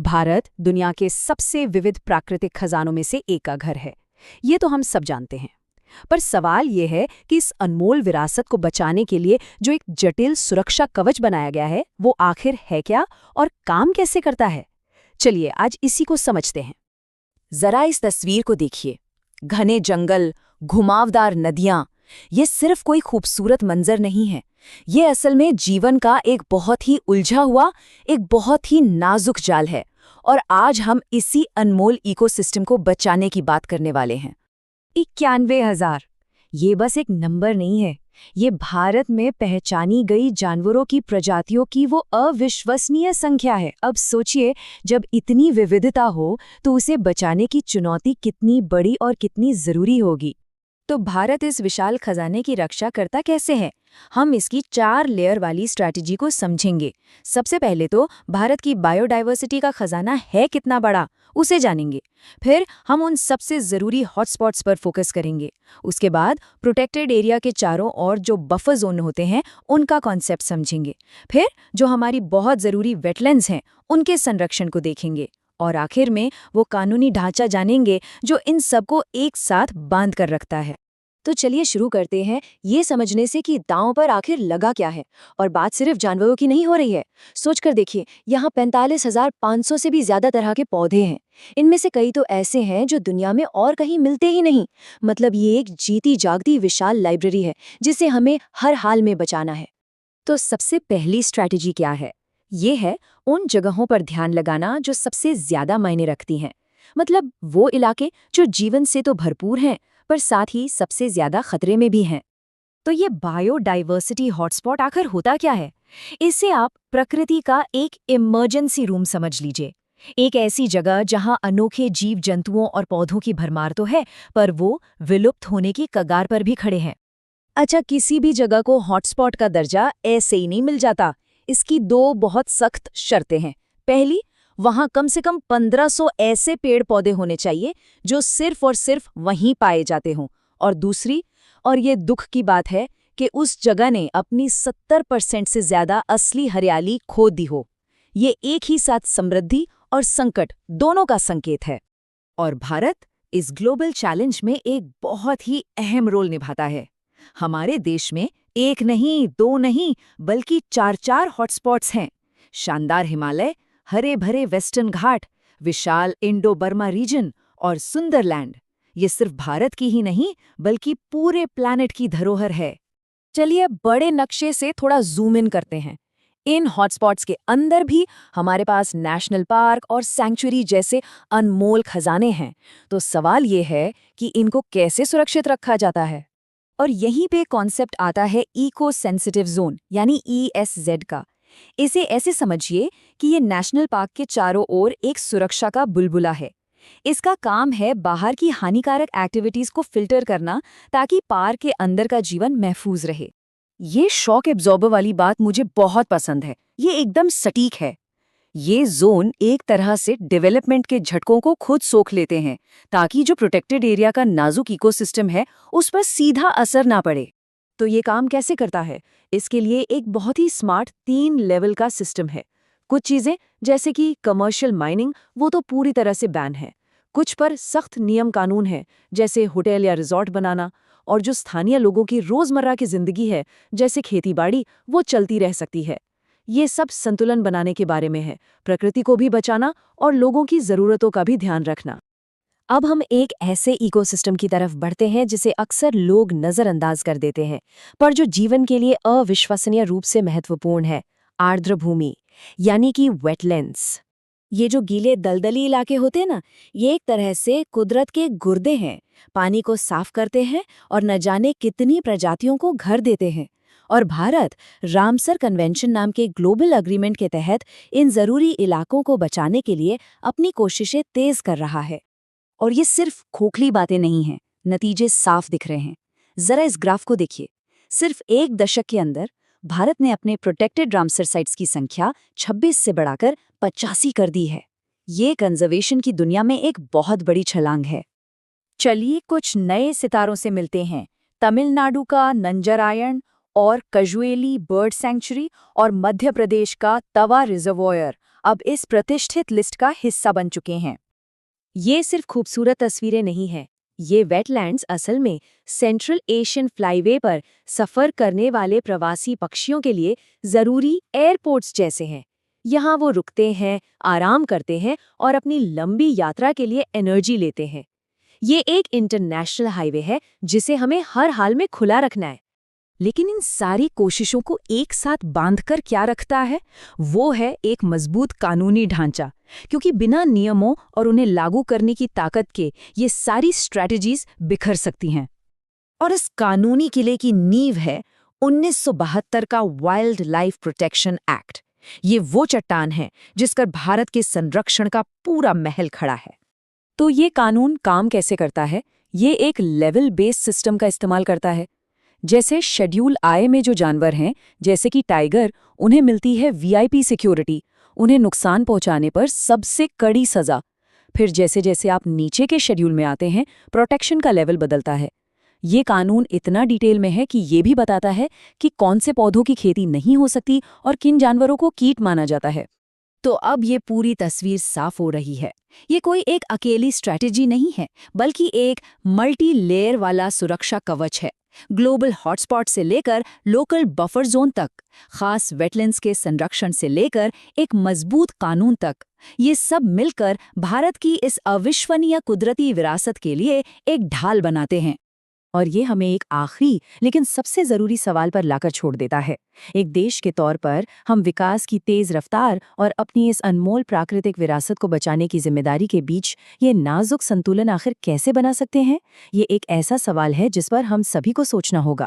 भारत दुनिया के सबसे विविध प्राकृतिक खजानों में से एक का घर है। ये तो हम सब जानते हैं। पर सवाल ये है कि इस अनमोल विरासत को बचाने के लिए जो एक जटिल सुरक्षा कवच बनाया गया है, वो आखिर है क्या और काम कैसे करता है? चलिए आज इसी को समझते हैं। जरा इस तस्वीर को देखिए। घने जंगल, घुमावदार नदियां, ये सिर्फ कोई खूबसूरत मंजर नहीं है। ये असल में जीवन का एक बहुत ही उलझा हुआ, एक बहुत ही नाजुक जाल है। और आज हम इसी अनमोल इकोसिस्टम को बचाने की बात करने वाले हैं। 91,000 ये बस एक नंबर नहीं है। ये भारत में पहचानी गई जानवरों की प्रजातियों की वो अविश्वसनीय संख्या है। अब सोचिए, जब इतनी विविधता हो तो उसे बचाने की चुनौती कितनी बड़ी और कितनी जरूरी होगी। तो भारत इस विशाल खजाने की रक्षा करता कैसे है? हम इसकी 4 लेयर वाली स्ट्रैटेजी को समझेंगे। सबसे पहले तो भारत की बायोडायवर्सिटी का खजाना है कितना बड़ा, उसे जानेंगे। फिर हम उन सबसे ज़रूरी हॉटस्पॉट्स पर फोकस करेंगे। उसके बाद प्रोटेक्टेड एरिया के चारों ओर जो बफर जोन होते हैं, उनका कॉन्सेप्ट समझेंगे। फिर जो हमारी बहुत ज़रूरी वेटलैंड्स हैं, उनके संरक्षण को देखेंगे। और आखिर में वो कानूनी ढांचा जानेंगे जो इन सबको एक साथ बांध कर रखता है। तो चलिए शुरू करते हैं ये समझने से कि दांव पर आखिर लगा क्या है। और बात सिर्फ जानवरों की नहीं हो रही है। सोचकर देखिए, यहाँ 45,500 से भी ज्यादा तरह के पौधे हैं। इनमें से कई तो ऐसे हैं जो दुनिया में और कहीं मिलते ही नहीं। मतलब ये एक जीती जागती विशाल लाइब्रेरी है जिसे हमें हर हाल में बचाना है। तो सबसे पहली स्ट्रैटेजी क्या है? ये है उन जगहों पर ध्यान लगाना जो सबसे ज्यादा मायने रखती हैं। मतलब वो इलाके जो जीवन से तो भरपूर हैं, पर साथ ही सबसे ज्यादा खतरे में भी हैं। तो ये बायोडाइवर्सिटी हॉटस्पॉट आखिर होता क्या है? इसे आप प्रकृति का एक इमरजेंसी रूम समझ लीजिए। एक ऐसी जगह जहां अनोखे जीव जंतुओं और पौधों की भरमार तो है, पर वो विलुप्त होने की कगार पर भी खड़े हैं। अच्छा, किसी भी जगह को हॉटस्पॉट का दर्जा ऐसे ही नहीं मिल जाता। इसकी 2 बहुत सख्त शर्तें हैं। पहली, वहां कम से कम 1500 ऐसे पेड़ पौधे होने चाहिए जो सिर्फ और सिर्फ वहीं पाए जाते हों। और दूसरी, और ये दुख की बात है, कि उस जगह ने अपनी 70% से ज्यादा असली हरियाली खो दी हो। ये एक ही साथ समृद्धि और संकट दोनों का संकेत है। और भारत इस ग्लोबल चैलेंज में एक बहुत ही अहम रोल निभाता है। हमारे देश में 1 नहीं, 2 नहीं, बल्कि 4-4 हॉटस्पॉट्स हैं। शानदार हिमालय, हरे भरे वेस्टर्न घाट, विशाल इंडो बर्मा रीजन और सुंदरलैंड। ये सिर्फ भारत की ही नहीं, बल्कि पूरे प्लैनेट की धरोहर है। चलिए बड़े नक्शे से थोड़ा जूम इन करते हैं। इन हॉटस्पॉट्स के अंदर भी हमारे पास नेशनल पार्क और सैंक्चुरी जैसे अनमोल खजाने हैं। तो सवाल ये है कि इनको कैसे सुरक्षित रखा जाता है? और यहीं पे कॉन्सेप्ट आता है इको सेंसिटिव जोन यानी ESZ का। इसे ऐसे समझिए कि ये नेशनल पार्क के चारों ओर एक सुरक्षा का बुलबुला है। इसका काम है बाहर की हानिकारक एक्टिविटीज को फिल्टर करना, ताकि पार्क के अंदर का जीवन महफूज रहे। ये शॉक एब्जॉर्बर वाली बात मुझे बहुत पसंद है। ये एकदम सटीक है। ये जोन एक तरह से डेवलपमेंट के झटकों को खुद सोख लेते हैं, ताकि जो प्रोटेक्टेड एरिया का नाजुक इकोसिस्टम है उस पर सीधा असर ना पड़े। तो ये काम कैसे करता है? इसके लिए एक बहुत ही स्मार्ट 3 लेवल का सिस्टम है। कुछ चीजें जैसे कि कमर्शियल माइनिंग, वो तो पूरी तरह से बैन है। कुछ पर सख्त नियम कानून है, जैसे होटल या रिजॉर्ट बनाना। और जो स्थानीय लोगों की रोजमर्रा की जिंदगी है, जैसे खेतीबाड़ी, वो चलती रह सकती है। ये सब संतुलन बनाने के बारे में है, प्रकृति को भी बचाना और लोगों की जरूरतों का भी ध्यान रखना। अब हम एक ऐसे इकोसिस्टम की तरफ बढ़ते हैं जिसे अक्सर लोग नजरअंदाज कर देते हैं, पर जो जीवन के लिए अविश्वसनीय रूप से महत्वपूर्ण है। आर्द्र भूमि यानी कि वेटलैंड्स। ये जो गीले दलदली इलाके होते हैं ना, ये एक तरह से कुदरत के गुर्दे हैं। पानी को साफ करते हैं और न जाने कितनी प्रजातियों को घर देते हैं। और भारत रामसर कन्वेंशन नाम के ग्लोबल अग्रीमेंट के तहत इन जरूरी इलाकों को बचाने के लिए अपनी कोशिशें तेज कर रहा है। और ये सिर्फ खोखली बातें नहीं हैं, नतीजे साफ दिख रहे हैं। जरा इस ग्राफ को देखिए। सिर्फ 1 दशक के अंदर भारत ने अपने प्रोटेक्टेड रामसर साइट्स की संख्या 26 से बढ़ाकर 85 कर दी है। ये कंजर्वेशन की दुनिया में एक बहुत बड़ी छलांग है। चलिए कुछ नए सितारों से मिलते हैं। तमिलनाडु का नंजरायण और कजुएली बर्ड सैंक्चुरी और मध्य प्रदेश का तवा रिजर्वॉयर अब इस प्रतिष्ठित लिस्ट का हिस्सा बन चुके हैं। ये सिर्फ खूबसूरत तस्वीरें नहीं हैं, ये वेटलैंड्स असल में सेंट्रल एशियन फ्लाईवे पर सफर करने वाले प्रवासी पक्षियों के लिए जरूरी एयरपोर्ट्स जैसे हैं। यहाँ वो रुकते हैं, आराम करते हैं और अपनी लंबी यात्रा के लिए एनर्जी लेते हैं। ये एक इंटरनेशनल हाईवे है जिसे हमें हर हाल में खुला रखना है। लेकिन इन सारी कोशिशों को एक साथ बांधकर क्या रखता है? वो है एक मजबूत कानूनी ढांचा, क्योंकि बिना नियमों और उन्हें लागू करने की ताकत के ये सारी स्ट्रैटेजीज बिखर सकती हैं। और इस कानूनी किले की नींव है 1972 का वाइल्ड लाइफ प्रोटेक्शन एक्ट। ये वो चट्टान है जिस पर भारत के संरक्षण का पूरा महल खड़ा है। तो ये कानून काम कैसे करता है? ये एक लेवल बेस्ड सिस्टम का इस्तेमाल करता है। जैसे शेड्यूल आई में जो जानवर हैं, जैसे कि टाइगर, उन्हें मिलती है वीआईपी सिक्योरिटी, उन्हें नुकसान पहुंचाने पर सबसे कड़ी सजा। फिर जैसे जैसे आप नीचे के शेड्यूल में आते हैं, प्रोटेक्शन का लेवल बदलता है। ये कानून इतना डिटेल में है कि ये भी बताता है कि कौन से पौधों की खेती नहीं हो सकती और किन जानवरों को कीट माना जाता है। तो अब ये पूरी तस्वीर साफ हो रही है। ये कोई एक अकेली स्ट्रैटेजी नहीं है, बल्कि एक मल्टी लेयर वाला सुरक्षा कवच है। ग्लोबल हॉटस्पॉट से लेकर लोकल बफर जोन तक, खास वेटलैंड्स के संरक्षण से लेकर एक मजबूत कानून तक, ये सब मिलकर भारत की इस अविश्वसनीय कुदरती विरासत के लिए एक ढाल बनाते हैं। और ये हमें एक आखिरी लेकिन सबसे जरूरी सवाल पर लाकर छोड़ देता है। एक देश के तौर पर हम विकास की तेज रफ्तार और अपनी इस अनमोल प्राकृतिक विरासत को बचाने की जिम्मेदारी के बीच ये नाजुक संतुलन आखिर कैसे बना सकते हैं? ये एक ऐसा सवाल है जिस पर हम सभी को सोचना होगा।